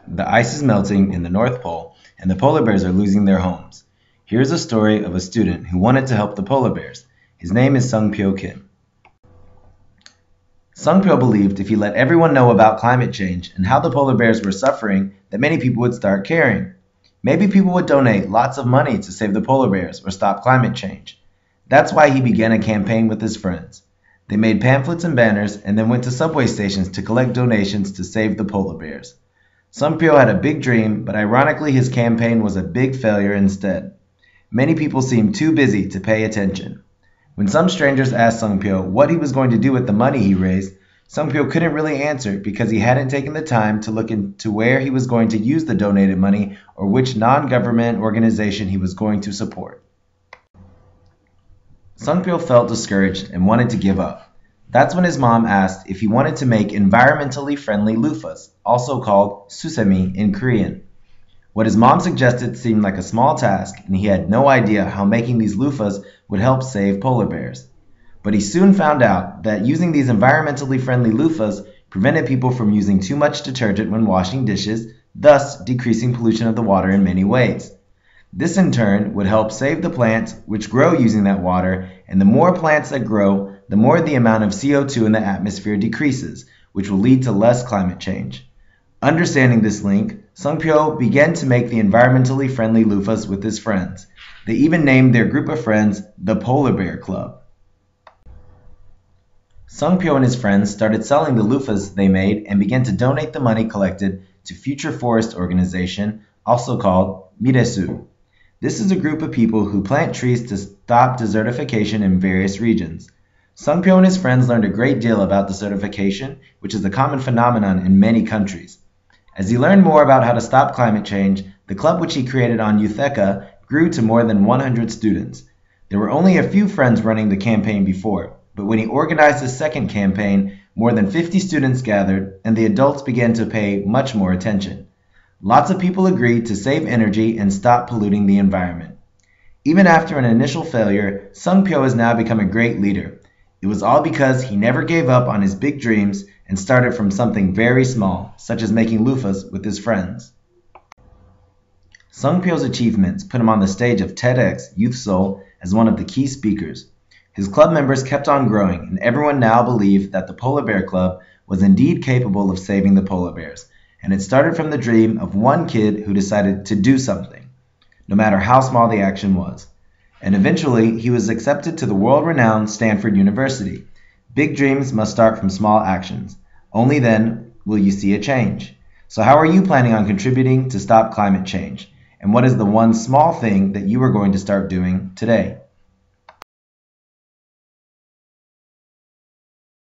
The ice is melting in the North Pole, and the polar bears are losing their homes. Here's a story of a student who wanted to help the polar bears. His name is Sung-pyo Kim. Sung-pyo believed if he let everyone know about climate change and how the polar bears were suffering, that many people would start caring. Maybe people would donate lots of money to save the polar bears or stop climate change. That's why he began a campaign with his friends. They made pamphlets and banners and then went to subway stations to collect donations to save the polar bears. Sung-pyo had a big dream, but ironically his campaign was a big failure instead. Many people seemed too busy to pay attention. When some strangers asked Sung-pyo what he was going to do with the money he raised, Sung-pyo couldn't really answer because he hadn't taken the time to look into where he was going to use the donated money or which non-government organization he was going to support. Sung-pyo felt discouraged and wanted to give up. That's when his mom asked if he wanted to make environmentally friendly loofahs, also called susemi in Korean. What his mom suggested seemed like a small task, and he had no idea how making these loofahs would help save polar bears. But he soon found out that using these environmentally friendly loofahs prevented people from using too much detergent when washing dishes, thus decreasing pollution of the water in many ways. This in turn would help save the plants which grow using that water, and the more plants that grow, the more the amount of CO2 in the atmosphere decreases, which will lead to less climate change. Understanding this link, Sung-pyo began to make the environmentally friendly loofahs with his friends. They even named their group of friends the Polar Bear Club. Sung-pyo and his friends started selling the loofahs they made and began to donate the money collected to Future Forest Organization, also called Miresu. This is a group of people who plant trees to stop desertification in various regions. Sung-pyo and his friends learned a great deal about desertification, which is a common phenomenon in many countries. As he learned more about how to stop climate change, the club which he created on Yutheka grew to more than 100 students. There were only a few friends running the campaign before, but when he organized his second campaign, more than 50 students gathered, and the adults began to pay much more attention. Lots of people agreed to save energy and stop polluting the environment. Even after an initial failure, Sung-pyo has now become a great leader. It was all because he never gave up on his big dreams and started from something very small, such as making loofahs with his friends. Sung-pyo's achievements put him on the stage of TEDx Youth Seoul as one of the key speakers. His club members kept on growing, and everyone now believed that the Polar Bear Club was indeed capable of saving the polar bears. And it started from the dream of one kid who decided to do something, no matter how small the action was. And eventually, he was accepted to the world-renowned Stanford University. Big dreams must start from small actions. Only then will you see a change. So how are you planning on contributing to stop climate change? And what is the one small thing that you are going to start doing today?